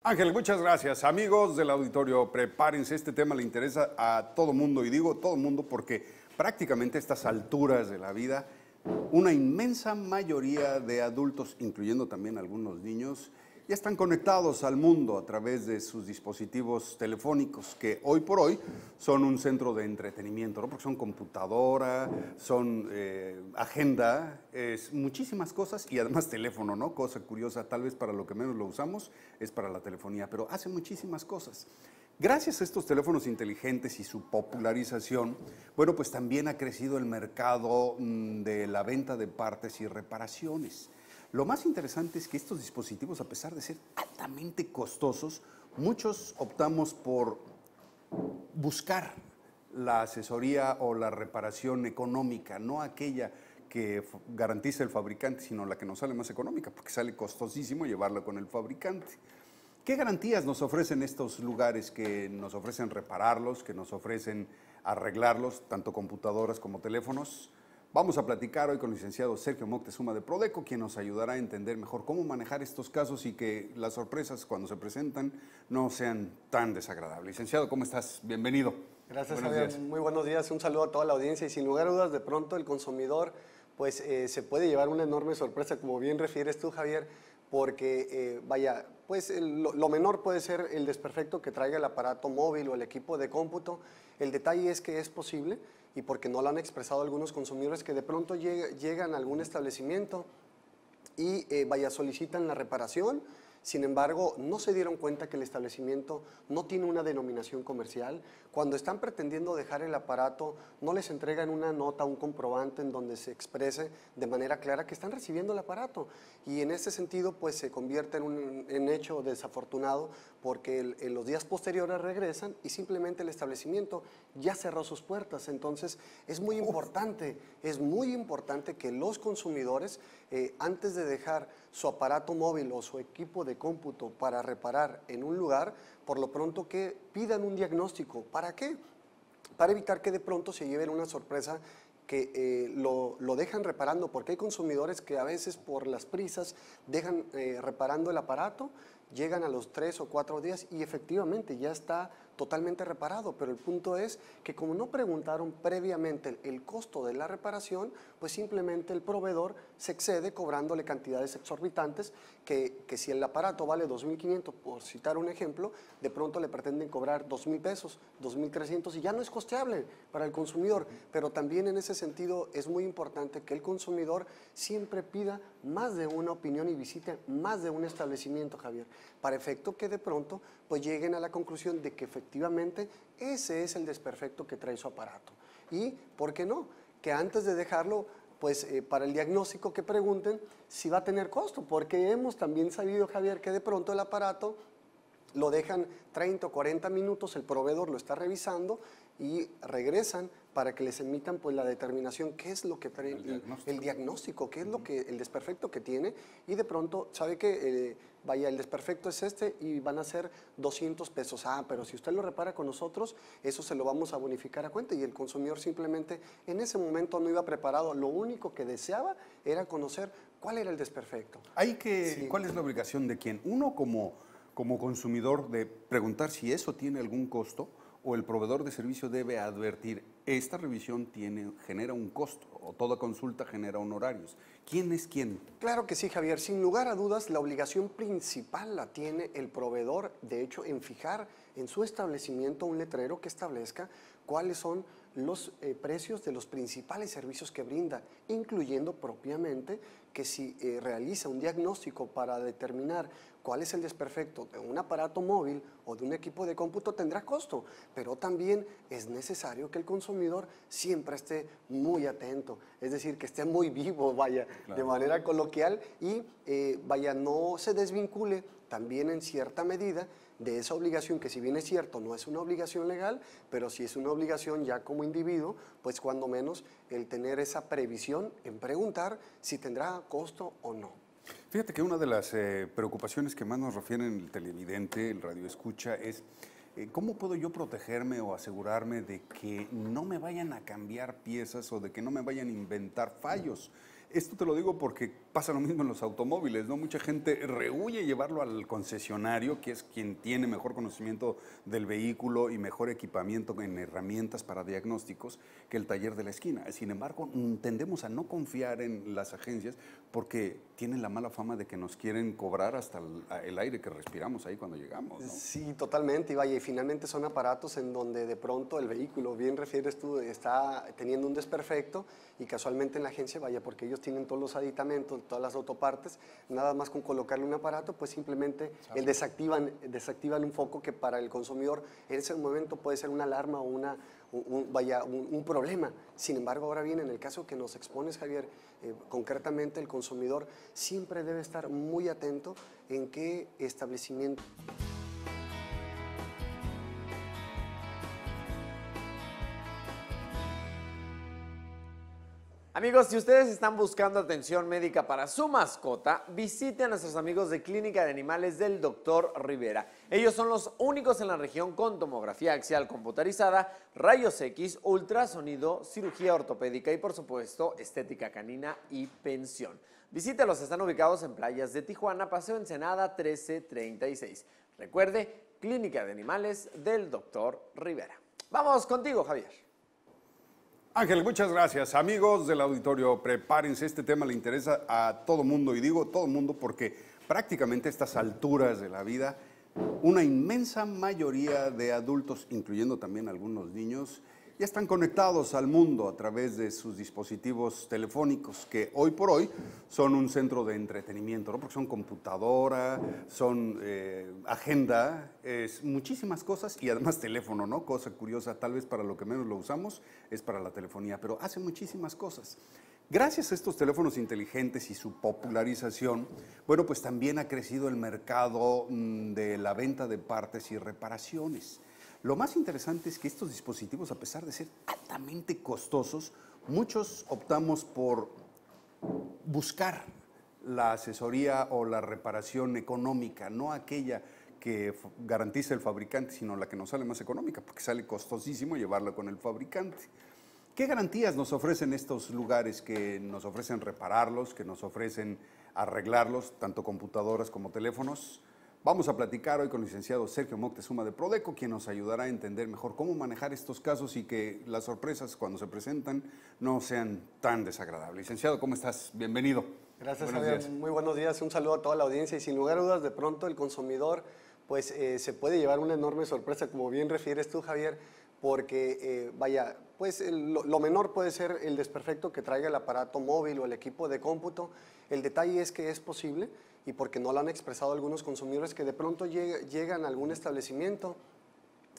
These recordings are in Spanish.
Ángel, muchas gracias. Amigos del auditorio, prepárense, este tema le interesa a todo mundo, y digo todo mundo porque prácticamente a estas alturas de la vida, una inmensa mayoría de adultos, incluyendo también algunos niños, ya están conectados al mundo a través de sus dispositivos telefónicos, que hoy por hoy son un centro de entretenimiento, ¿no? Porque son computadora, son agenda, muchísimas cosas, y además teléfono, ¿no? Cosa curiosa, tal vez para lo que menos lo usamos es para la telefonía, pero hace muchísimas cosas. Gracias a estos teléfonos inteligentes y su popularización, bueno, pues también ha crecido el mercado de la venta de partes y reparaciones. Lo más interesante es que estos dispositivos, a pesar de ser altamente costosos, muchos optamos por buscar la asesoría o la reparación económica, no aquella que garantiza el fabricante, sino la que nos sale más económica, porque sale costosísimo llevarla con el fabricante. ¿Qué garantías nos ofrecen estos lugares que nos ofrecen repararlos, que nos ofrecen arreglarlos, tanto computadoras como teléfonos? Vamos a platicar hoy con el licenciado Sergio Moctezuma de Prodeco, quien nos ayudará a entender mejor cómo manejar estos casos y que las sorpresas cuando se presentan no sean tan desagradables. Licenciado, ¿cómo estás? Bienvenido. Gracias, Javier. Muy buenos días. Un saludo a toda la audiencia y sin lugar a dudas, de pronto el consumidor pues se puede llevar una enorme sorpresa, como bien refieres tú, Javier, porque lo menor puede ser el desperfecto que traiga el aparato móvil o el equipo de cómputo. El detalle es que es posible, y porque no lo han expresado algunos consumidores, que de pronto llegan a algún establecimiento y solicitan la reparación. Sin embargo, no se dieron cuenta que el establecimiento no tiene una denominación comercial. Cuando están pretendiendo dejar el aparato, no les entregan una nota, un comprobante en donde se exprese de manera clara que están recibiendo el aparato. Y en ese sentido, pues se convierte en un hecho desafortunado, porque en los días posteriores regresan y simplemente el establecimiento ya cerró sus puertas. Entonces, es muy importante que los consumidores, antes de dejar su aparato móvil o su equipo de cómputo para reparar en un lugar, por lo pronto que pidan un diagnóstico. ¿Para qué? Para evitar que de pronto se lleven una sorpresa que lo dejan reparando, porque hay consumidores que a veces por las prisas dejan reparando el aparato, llegan a los 3 o 4 días y efectivamente ya está totalmente reparado, pero el punto es que como no preguntaron previamente el costo de la reparación, pues simplemente el proveedor se excede cobrándole cantidades exorbitantes que si el aparato vale 2.500, por citar un ejemplo, de pronto le pretenden cobrar 2.000 pesos, 2.300 y ya no es costeable para el consumidor. Pero también en ese sentido es muy importante que el consumidor siempre pida más de una opinión y visite más de un establecimiento, Javier, para efecto que de pronto pues lleguen a la conclusión de que efectivamente ese es el desperfecto que trae su aparato. Y, ¿por qué no? Que antes de dejarlo, pues para el diagnóstico que pregunten si va a tener costo, porque hemos también sabido, Javier, que de pronto el aparato lo dejan 30 o 40 minutos, el proveedor lo está revisando y regresan para que les emitan pues la determinación, qué es lo que trae el diagnóstico, qué es lo que el desperfecto que tiene, y de pronto sabe que el desperfecto es este y van a ser 200 pesos. Pero si usted lo repara con nosotros, eso se lo vamos a bonificar a cuenta, y el consumidor simplemente en ese momento no iba preparado, lo único que deseaba era conocer cuál era el desperfecto. ¿Cuál es la obligación de quién? Uno como consumidor de preguntar si eso tiene algún costo, o el proveedor de servicio debe advertir, esta revisión genera un costo, o toda consulta genera honorarios. ¿Quién es quién? Claro que sí, Javier. Sin lugar a dudas, la obligación principal la tiene el proveedor, de hecho, en fijar en su establecimiento un letrero que establezca cuáles son los precios de los principales servicios que brinda, incluyendo propiamente que si realiza un diagnóstico para determinar cuál es el desperfecto de un aparato móvil o de un equipo de cómputo, tendrá costo, pero también es necesario que el consumidor siempre esté muy atento, es decir, que esté muy vivo, claro, de manera coloquial, y no se desvincule también en cierta medida de esa obligación, que si bien es cierto no es una obligación legal, pero sí es una obligación ya como individuo, pues cuando menos el tener esa previsión en preguntar si tendrá costo o no. Fíjate que una de las preocupaciones que más nos refieren el televidente, el radioescucha, es ¿cómo puedo yo protegerme o asegurarme de que no me vayan a cambiar piezas o de que no me vayan a inventar fallos? Esto te lo digo porque pasa lo mismo en los automóviles, ¿no? Mucha gente rehúye llevarlo al concesionario, que es quien tiene mejor conocimiento del vehículo y mejor equipamiento en herramientas para diagnósticos que el taller de la esquina. Sin embargo, tendemos a no confiar en las agencias porque tienen la mala fama de que nos quieren cobrar hasta el aire que respiramos ahí cuando llegamos, ¿no? Sí, totalmente. Y vaya, y finalmente son aparatos en donde de pronto el vehículo, bien refieres tú, está teniendo un desperfecto y casualmente en la agencia, vaya, porque ellos tienen todos los aditamentos, todas las autopartes, nada más con colocarle un aparato, pues simplemente desactivan un foco que para el consumidor en ese momento puede ser una alarma o un problema. Sin embargo, ahora bien, en el caso que nos expones, Javier, concretamente el consumidor siempre debe estar muy atento en qué establecimiento. Amigos, si ustedes están buscando atención médica para su mascota, visiten a nuestros amigos de Clínica de Animales del Dr. Rivera. Ellos son los únicos en la región con tomografía axial computarizada, rayos X, ultrasonido, cirugía ortopédica y, por supuesto, estética canina y pensión. Visítelos, están ubicados en Playas de Tijuana, Paseo Ensenada 1336. Recuerde, Clínica de Animales del Dr. Rivera. Vamos contigo, Javier. Ángel, muchas gracias. Amigos del auditorio, prepárense, este tema le interesa a todo mundo, y digo todo mundo porque prácticamente a estas alturas de la vida, una inmensa mayoría de adultos, incluyendo también algunos niños, ya están conectados al mundo a través de sus dispositivos telefónicos, que hoy por hoy son un centro de entretenimiento, ¿no? Porque son computadora, son agenda, muchísimas cosas, y además teléfono, ¿no? Cosa curiosa, tal vez para lo que menos lo usamos es para la telefonía, pero hace muchísimas cosas. Gracias a estos teléfonos inteligentes y su popularización, bueno, pues también ha crecido el mercado de la venta de partes y reparaciones. Lo más interesante es que estos dispositivos, a pesar de ser altamente costosos, muchos optamos por buscar la asesoría o la reparación económica, no aquella que garantiza el fabricante, sino la que nos sale más económica, porque sale costosísimo llevarla con el fabricante. ¿Qué garantías nos ofrecen estos lugares que nos ofrecen repararlos, que nos ofrecen arreglarlos, tanto computadoras como teléfonos? Vamos a platicar hoy con el licenciado Sergio Moctezuma de Prodeco, quien nos ayudará a entender mejor cómo manejar estos casos y que las sorpresas cuando se presentan no sean tan desagradables. Licenciado, ¿cómo estás? Bienvenido. Gracias, Javier. Muy buenos días. Un saludo a toda la audiencia y sin lugar a dudas, de pronto el consumidor pues se puede llevar una enorme sorpresa, como bien refieres tú, Javier, porque vaya, pues lo menor puede ser el desperfecto que traiga el aparato móvil o el equipo de cómputo. El detalle es que es posible, y porque no lo han expresado algunos consumidores, que de pronto llegan a algún establecimiento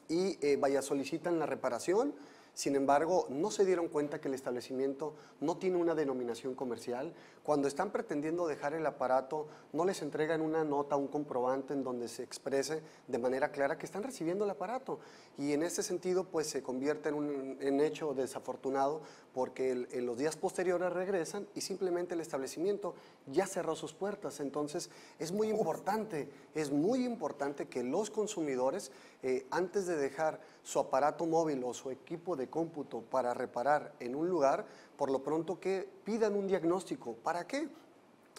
y solicitan la reparación. Sin embargo, no se dieron cuenta que el establecimiento no tiene una denominación comercial. Cuando están pretendiendo dejar el aparato, no les entregan una nota, un comprobante en donde se exprese de manera clara que están recibiendo el aparato. Y en ese sentido, pues se convierte en un hecho desafortunado, porque en los días posteriores regresan y simplemente el establecimiento ya cerró sus puertas. Entonces, es muy importante que los consumidores, antes de dejar su aparato móvil o su equipo de cómputo para reparar en un lugar, por lo pronto que pidan un diagnóstico. ¿Para qué?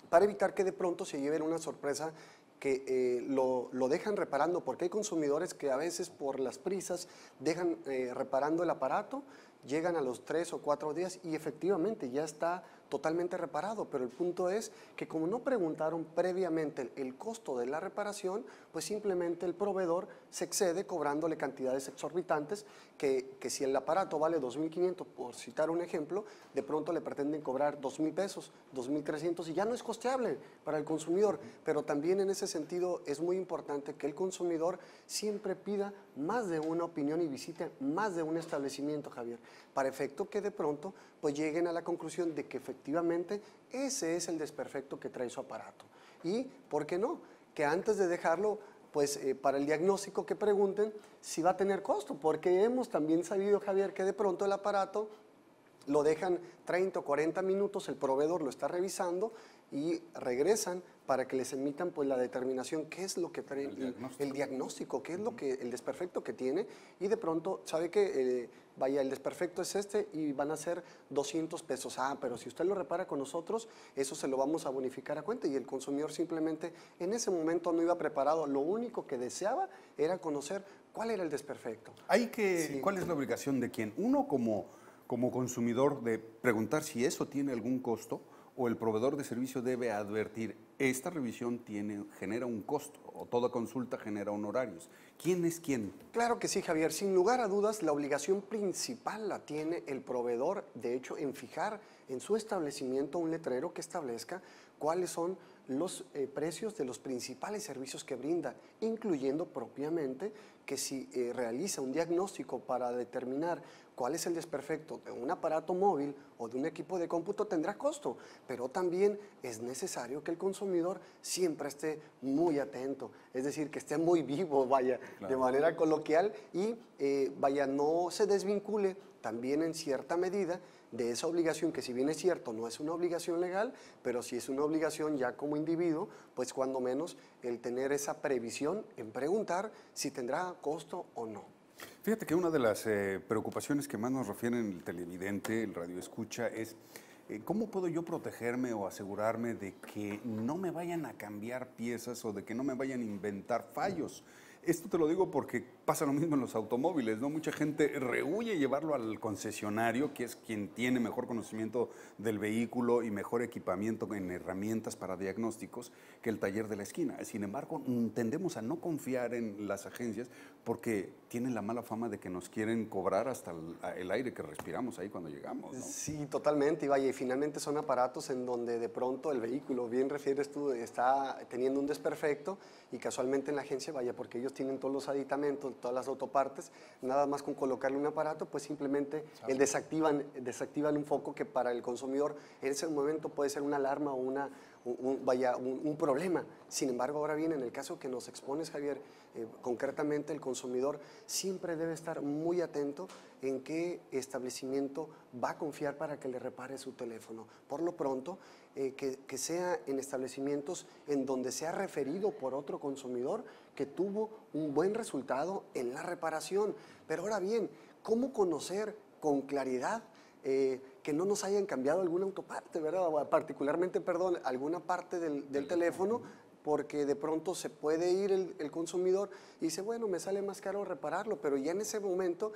Para evitar que de pronto se lleven una sorpresa que lo dejan reparando, porque hay consumidores que a veces por las prisas dejan reparando el aparato, llegan a los 3 o 4 días y efectivamente ya está totalmente reparado, pero el punto es que como no preguntaron previamente el costo de la reparación, pues simplemente el proveedor se excede cobrándole cantidades exorbitantes que si el aparato vale 2.500, por citar un ejemplo, de pronto le pretenden cobrar 2.000 pesos, 2.300 y ya no es costeable para el consumidor. Pero también en ese sentido es muy importante que el consumidor siempre pida más de una opinión y visite más de un establecimiento, Javier, para efecto que de pronto pues lleguen a la conclusión de que efectivamente ese es el desperfecto que trae su aparato. Y, ¿por qué no? Que antes de dejarlo, pues para el diagnóstico que pregunten si va a tener costo, porque hemos también sabido, Javier, que de pronto el aparato lo dejan 30 o 40 minutos, el proveedor lo está revisando y regresan para que les emitan pues la determinación, qué es lo que trae el diagnóstico, qué es lo que el desperfecto que tiene, y de pronto sabe que vaya, el desperfecto es este y van a ser 200 pesos. Pero si usted lo repara con nosotros, eso se lo vamos a bonificar a cuenta, y el consumidor simplemente en ese momento no iba preparado, lo único que deseaba era conocer cuál era el desperfecto. ¿Cuál es la obligación de quién? Uno como consumidor de preguntar si eso tiene algún costo, o el proveedor de servicio debe advertir, esta revisión genera un costo, o toda consulta genera honorarios. ¿Quién es quién? Claro que sí, Javier. Sin lugar a dudas, la obligación principal la tiene el proveedor, de hecho, en fijar en su establecimiento un letrero que establezca cuáles son los precios de los principales servicios que brinda, incluyendo propiamente que si realiza un diagnóstico para determinar cuál es el desperfecto de un aparato móvil o de un equipo de cómputo, tendrá costo, pero también es necesario que el consumidor siempre esté muy atento, es decir, que esté muy vivo, vaya, claro, de manera coloquial, y vaya, no se desvincule también en cierta medida de esa obligación, que si bien es cierto, no es una obligación legal, pero sí es una obligación ya como individuo, pues cuando menos el tener esa previsión en preguntar si tendrá costo o no. Fíjate que una de las preocupaciones que más nos refieren el televidente, el radioescucha, es ¿cómo puedo yo protegerme o asegurarme de que no me vayan a cambiar piezas o de que no me vayan a inventar fallos? Esto te lo digo porque pasa lo mismo en los automóviles, ¿no? Mucha gente rehúye llevarlo al concesionario, que es quien tiene mejor conocimiento del vehículo y mejor equipamiento en herramientas para diagnósticos que el taller de la esquina. Sin embargo, tendemos a no confiar en las agencias porque tienen la mala fama de que nos quieren cobrar hasta el aire que respiramos ahí cuando llegamos, ¿no? Sí, totalmente. Y vaya, y finalmente son aparatos en donde de pronto el vehículo, bien refieres tú, está teniendo un desperfecto, y casualmente en la agencia, vaya, porque ellos tienen todos los aditamentos, todas las autopartes, nada más con colocarle un aparato, pues simplemente desactivan un foco que para el consumidor en ese momento puede ser una alarma o un problema. Sin embargo, ahora bien, en el caso que nos expones, Javier, concretamente el consumidor siempre debe estar muy atento en qué establecimiento va a confiar para que le repare su teléfono. Por lo pronto, que sea en establecimientos en donde sea referido por otro consumidor que tuvo un buen resultado en la reparación. Pero ahora bien, ¿cómo conocer con claridad que no nos hayan cambiado alguna autoparte, ¿verdad? Particularmente, alguna parte del teléfono, porque de pronto se puede ir el consumidor y dice, bueno, me sale más caro repararlo, pero ya en ese momento